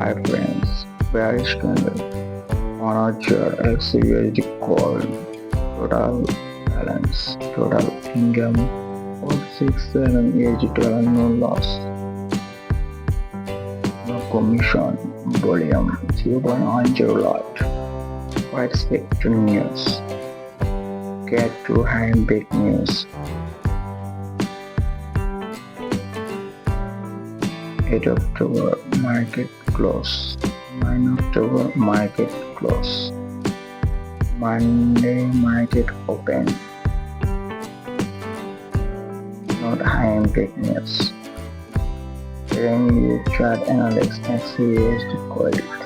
Hi friends, bearish candle on our xauusd called total balance, total income 467 USD, no loss, no commission, volume 0.10 lot. Quite spectral news. Get to high big news. 8 October market close, 9 October market close, Monday market open. Not high and big news. Revenue chart analysis xauusd query.